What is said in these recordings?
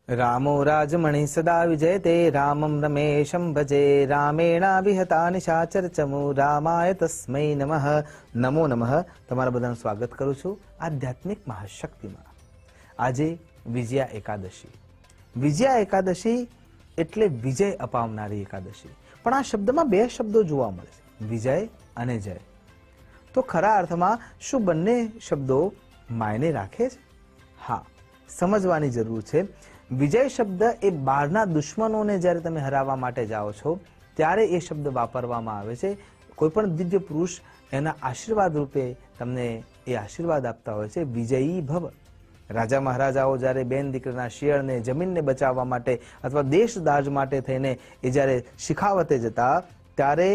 रामो राजमणि सदा विजयते रामं रमेशं भजे रामेणाभिहता निशाचर चमु रामाय तस्मै नमः। नमो नमः। તમારા બધાનું સ્વાગત કરું છું આધ્યાત્મિક મહાશક્તિમાં। આજે વિજયા એકાદશી। વિજયા એકાદશી એટલે વિજય અપાવનારી એકાદશી। પણ આ શબ્દમાં બે શબ્દો જોવા મળે છે, વિજય અને જય। તો ખરા અર્થમાં શું બંને શબ્દો માયને રાખે છે? હા, સમજવાની જરૂર છે। વિજય શબ્દ એ બહારના દુશ્મનોને જ્યારે તમે હરાવવા માટે જાઓ છો ત્યારે એ શબ્દ વાપરવામાં આવે છે। કોઈ પણ દિવ્ય પુરુષ એના આશીર્વાદ રૂપે તમને એ આશીર્વાદ આપતા હોય છે, વિજયી ભવ। રાજા મહારાજાઓ જ્યારે બેન દીકરીના શિયળને જમીનને બચાવવા માટે અથવા દેશ દાજ માટે થઈને એ જ્યારે શિખાવતે જતા ત્યારે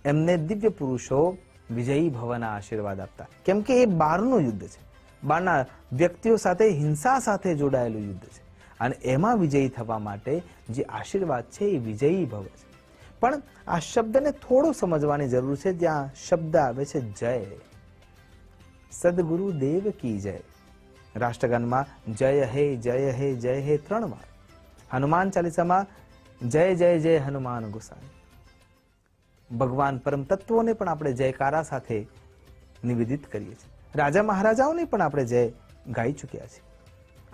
એમને દિવ્ય પુરુષો વિજયી ભવના આશીર્વાદ આપતા, કેમ કે એ બહારનું યુદ્ધ છે, બહારના વ્યક્તિઓ સાથે હિંસા સાથે જોડાયેલું યુદ્ધ છે અને એમાં વિજયી થવા માટે જે આશીર્વાદ છે એ વિજયી ભવ છે। પણ આ શબ્દને થોડું સમજવાની જરૂર છે। જ્યાં શબ્દ આવે છે જય, સદગુરુ દેવ કી જય। રાષ્ટ્રગાનમાં જય હે જય હે 3 વાર। હનુમાન ચાલીસામાં જય જય જય હનુમાન ગુસાઈ। ભગવાન પરમ તત્વોને પણ આપણે જયકારા સાથે નિવેદિત કરીએ છીએ। રાજા મહારાજાઓને પણ આપણે જય ગાઈ ચૂક્યા છીએ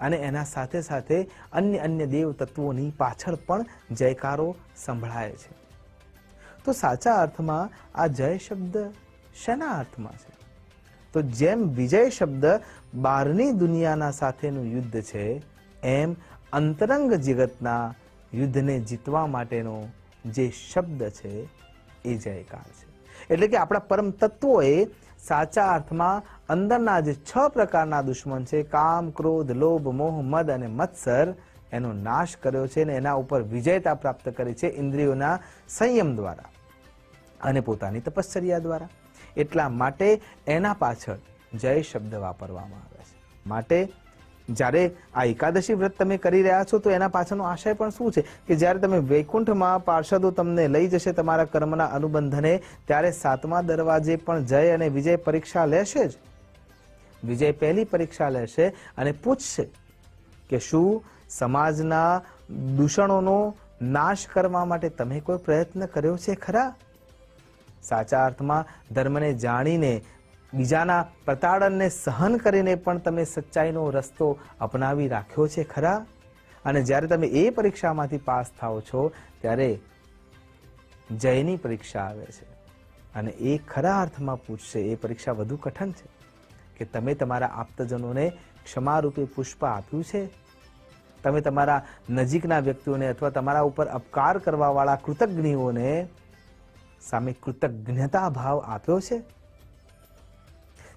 અને એના સાથે સાથે અન્ય દેવ તત્વોની પાછળ પણ જયકારો સંભળાય છે। તો સાચા અર્થમાં આ જય શબ્દ શેના અર્થમાં છે? તો જેમ વિજય શબ્દ બહારની દુનિયાના સાથેનું યુદ્ધ છે, એમ અંતરંગ જગતના યુદ્ધને જીતવા માટેનો જે શબ્દ છે એ જયકાર છે। એટલે કે આપણા પરમ તત્વોએ સાચા અર્થમાં અંદરના જે 6 પ્રકારના દુશ્મન છે, કામ, ક્રોધ, લોભ, મોહ, મદ અને મત્સર, એનો નાશ કર્યો છે અને એના ઉપર વિજયતા પ્રાપ્ત કરી છે ઇન્દ્રિયોના સંયમ દ્વારા અને પોતાની તપશ્ચર્યા દ્વારા। એટલા માટે એના પાછળ જય શબ્દ વાપરવામાં આવે છે। માટે જ્યારે આ એકાદશી વ્રત તમે કરી રહ્યા છો તો એના પાછળનો આશય પણ શું છે કે જ્યારે તમે વૈકુંઠમાં પાર્ષદો તમને લઈ જશે તમારા કર્મના અનુબંધને, ત્યારે 7મા દરવાજે પણ જય અને વિજય પરીક્ષા લેશે જ। વિજય પહેલી પરીક્ષા લેશે અને પૂછશે કે શું સમાજના દૂષણોનો નાશ કરવા માટે તમે કોઈ પ્રયત્ન કર્યો છે ખરા? સાચા અર્થમાં ધર્મને જાણીને બીજાના પ્રતાડનને સહન કરીને પણ તમે સચ્ચાઈનો રસ્તો અપનાવી રાખ્યો છે ખરા? અને જ્યારે તમે એ પરીક્ષામાંથી પાસ થાઓ છો ત્યારે જયની પરીક્ષા આવે છે અને એ ખરા અર્થમાં પૂછશે, એ પરીક્ષા વધુ કઠણ છે કે તમે તમારા આપ્તજનોને ક્ષમારૂપે પુષ્પ આપ્યું છે? તમે તમારા નજીકના વ્યક્તિઓને અથવા તમારા ઉપર અપકાર કરવાવાળા કૃતજ્ઞોને સામે કૃતજ્ઞતા ભાવ આપ્યો છે?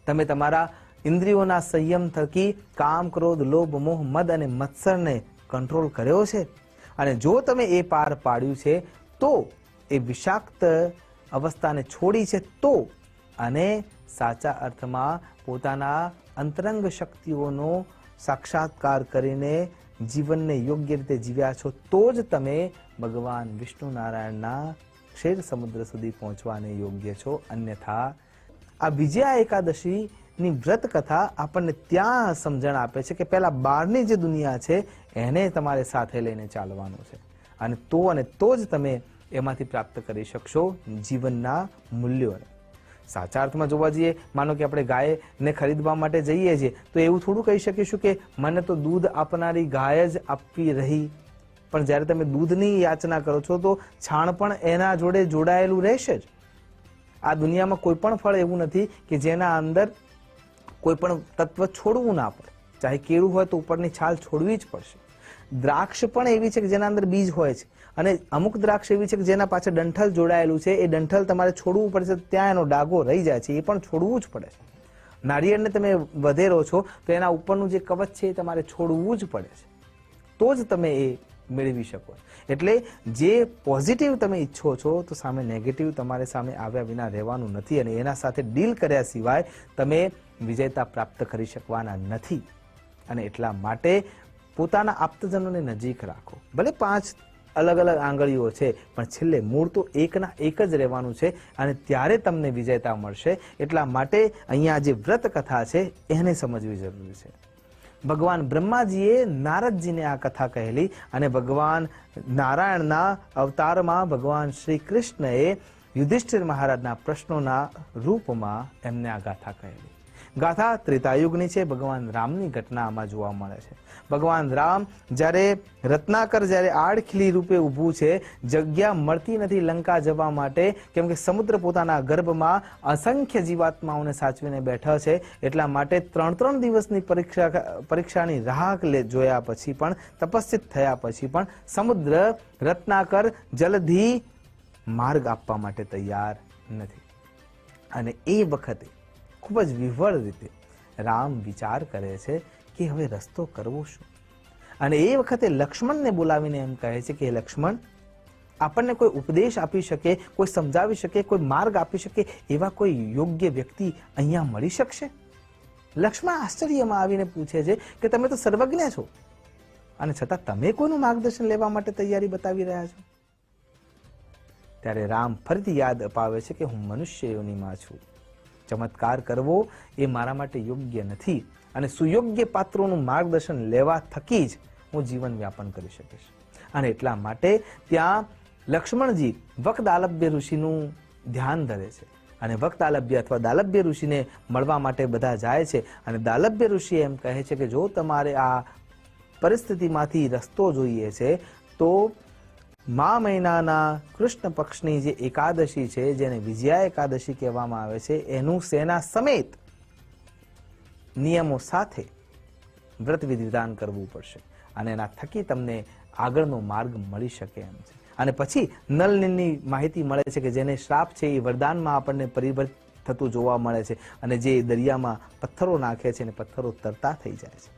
તમે તમારા ઇન્દ્રિયોના સંયમ થકી કામ, ક્રોધ, લોભ, મોહ, મદ અને મત્સરને કંટ્રોલ કર્યો છે? અને જો તમે એ પાર પાડ્યું છે તો એ વિષાક્ત અવસ્થાને છોડી છે તો, અને સાચા અર્થમાં પોતાના અંતરંગ શક્તિઓનો સાક્ષાત્કાર કરીને જીવનને યોગ્ય રીતે જીવ્યા છો તો જ તમે ભગવાન વિષ્ણુ નારાયણના ક્ષીર સમુદ્ર સુધી પહોંચવાને યોગ્ય છો। અન્યથા આ વિજયા એકાદશીની વ્રત કથા આપણને ત્યાં સમજણ આપે છે કે પહેલા બહારની જે દુનિયા છે એને તમારે સાથે લઈને ચાલવાનું છે અને તો જ તમે એમાંથી પ્રાપ્ત કરી શકશો જીવનના મૂલ્યોને। સાચા અર્થમાં જોવા જઈએ, માનો કે આપણે ગાયને ખરીદવા માટે જઈએ છીએ તો એવું થોડું કહી શકીશું કે મને તો દૂધ આપનારી ગાય જ આપવી રહી, પણ જ્યારે તમે દૂધની યાચના કરો છો તો છાણ પણ એના જોડે જોડાયેલું રહેશે જ। આ દુનિયામાં કોઈ પણ ફળ એવું નથી કે જેના અંદર કોઈ પણ તત્વ છોડવું ના પડે। ચાહે કેળું હોય તો ઉપરની છાલ છોડવી જ પડશે। દ્રાક્ષ પણ એવી છે કે જેના અંદર બીજ હોય છે અને અમુક દ્રાક્ષ એવી છે કે જેના પાછળ ડંઠલ જોડાયેલું છે, એ ડંઠલ તમારે છોડવું પડશે, ત્યાં એનો ડાઘો રહી જાય છે, એ પણ છોડવું જ પડે છે। નારિયેળને તમે વધેરો છો તો એના ઉપરનું જે કવચ છે એ તમારે છોડવું જ પડે છે, તો જ તમે એ મેળવી શકો। એટલે જે પોઝિટિવ તમે ઈચ્છો છો તો સામે નેગેટિવ તમારે સામે આવ્યા વિના રહેવાનું નથી અને એના સાથે ડીલ કર્યા સિવાય તમે વિજયતા પ્રાપ્ત કરી શકવાના નથી। અને એટલા માટે પોતાના આપ્તજનોને નજીક રાખો। ભલે 5 અલગ અલગ આંગળીઓ છે પણ છેલ્લે મૂળ તો એકના એક જ રહેવાનું છે અને ત્યારે તમને વિજયતા મળશે। એટલા માટે અહીંયા જે વ્રત કથા છે એને સમજવી જરૂરી છે। ભગવાન બ્રહ્માજીએ નારદજીને આ કથા કહેલી અને ભગવાન નારાયણના અવતારમાં ભગવાન શ્રી કૃષ્ણએ યુધિષ્ઠિર મહારાજના પ્રશ્નોના રૂપમાં એમને આ ગાથા કહેલી. ગાથા ત્રેતાયુગની છે. ભગવાન રામની ઘટના આમાં જોવા મળે છે. ભગવાન રામ જ્યારે રત્નાકર જ્યારે આડખીલી રૂપે ઊભું છે, જગ્યા મળતી નથી લંકા જવા માટે, કેમ કે સમુદ્ર પોતાના ગર્ભમાં અસંખ્ય જીવાત્માઓને સાચવીને બેઠા છે. એટલા માટે 3 દિવસની પરીક્ષાની રાહ જોયા પછી પણ, તપસ્વિત થયા પછી પણ સમુદ્ર રત્નાકર જલધી માર્ગ આપવા માટે તૈયાર નથી. અને એ વખતે ખૂબ જ વિહવળ રીતે રામ વિચાર કરે છે કે હવે રસ્તો કરવો શું. અને એ વખતે લક્ષ્મણને બોલાવીને એમ કહે છે કે લક્ષ્મણ, આપણને કોઈ ઉપદેશ આપી શકે, કોઈ સમજાવી શકે, કોઈ માર્ગ આપી શકે એવા કોઈ યોગ્ય વ્યક્તિ અહીંયા મળી શકશે? લક્ષ્મણ આશ્ચર્યમાં આવીને પૂછે છે કે તમે તો સર્વજ્ઞ છો અને છતાં તમે કોઈનું માર્ગદર્શન લેવા માટે તૈયારી બતાવી રહ્યા છો? ત્યારે રામ ફરીથી યાદ અપાવે છે કે હું મનુષ્ય યોનિમાં છું. ચમત્કાર કરવો એ મારા માટે યોગ્ય નથી અને સુયોગ્ય પાત્રોનું માર્ગદર્શન લેવા થકી જ હું જીવન વ્યાપન કરી શકીશ. અને એટલા માટે ત્યાં લક્ષ્મણજી વક્દાલભ્ય ઋષિનું ધ્યાન ધરે છે અને વક્દાલભ્ય અથવા દાલભ્ય ઋષિને મળવા માટે બધા જાય છે. અને દાલભ્ય ઋષિ એમ કહે છે કે જો તમારે આ પરિસ્થિતિમાંથી રસ્તો જોઈએ છે તો મા મહિનાના કૃષ્ણ પક્ષની જે એકાદશી છે, જેને વિજયા એકાદશી કહેવામાં આવે છે, એનું સેના સમેત નિયમો સાથે વ્રત વિધિદાન કરવું પડશે અને એના થકી તમને આગળનો માર્ગ મળી શકે એમ છે. અને પછી નલની માહિતી મળે છે કે જેને શ્રાપ છે એ વરદાનમાં આપણને પરિવર્તિત થતું જોવા મળે છે અને જે દરિયામાં પથ્થરો નાખે છે અને પથ્થરો તરતા થઈ જાય છે.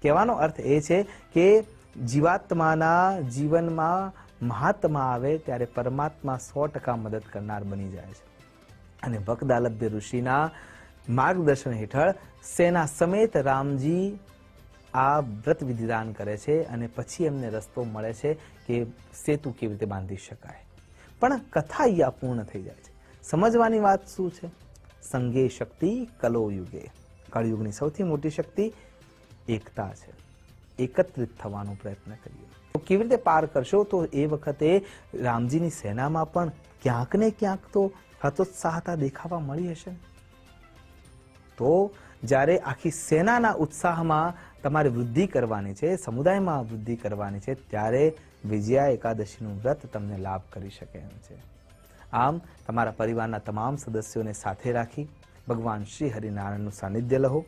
કહેવાનો અર્થ એ છે કે જીવાત્માના જીવનમાં મહાત્મા આવે ત્યારે પરમાત્મા 100% મદદ કરનાર બની જાય છે. અને વક્દાલભ્ય ઋષિના માર્ગદર્શન હેઠળ સેના સમેત રામજી આ વ્રત વિધિદાન કરે છે અને પછી એમને રસ્તો મળે છે કે સેતુ કેવી રીતે બાંધી શકાય. પણ કથા અહીંયા પૂર્ણ થઈ જાય છે. સમજવાની વાત શું છે? સંગે શક્તિ કલો યુગે. કળયુગની સૌથી મોટી શક્તિ એકતા છે. એકત્રિત થવાનો પ્રયત્ન કરીએ તો કેવી રીતે પાર કરશો? તો એ વખતે રામજીની સેનામાં પણ ક્યાંક ને ક્યાંક તો હતોત્સાહતા દેખાવા મળી હશે. તો જ્યારે આખી સેનાના ઉત્સાહમાં તમારે વૃદ્ધિ કરવાની છે, સમુદાયમાં વૃદ્ધિ કરવાની છે, ત્યારે વિજયા એકાદશીનું વ્રત તમને લાભ કરી શકે એમ છે. આમ તમારા પરિવારના તમામ સદસ્યોને સાથે રાખી ભગવાન શ્રી હરિનારાયણનું સાનિધ્ય લો.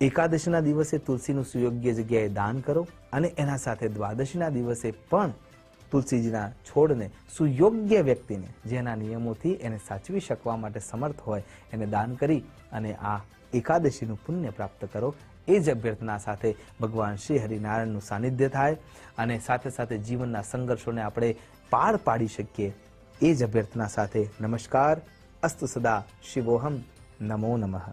એકાદશીના દિવસે તુલસીનું સુયોગ્ય જગ્યાએ દાન કરો અને એના સાથે દ્વાદશીના દિવસે પણ તુલસીજીના છોડને સુયોગ્ય વ્યક્તિને, જેના નિયમોથી એને સાચવી શકવા માટે સમર્થ હોય, એને દાન કરી અને આ એકાદશીનું પુણ્ય પ્રાપ્ત કરો. એ જ અભ્યર્થના સાથે ભગવાન શ્રી હરિનારાયણનું સાનિધ્ય થાય અને સાથે સાથે જીવનના સંઘર્ષોને આપણે પાર પાડી શકીએ. એ જ અભ્યર્થના સાથે નમસ્કાર. અસ્તુ સદા શિવોહમ. નમો નમઃ.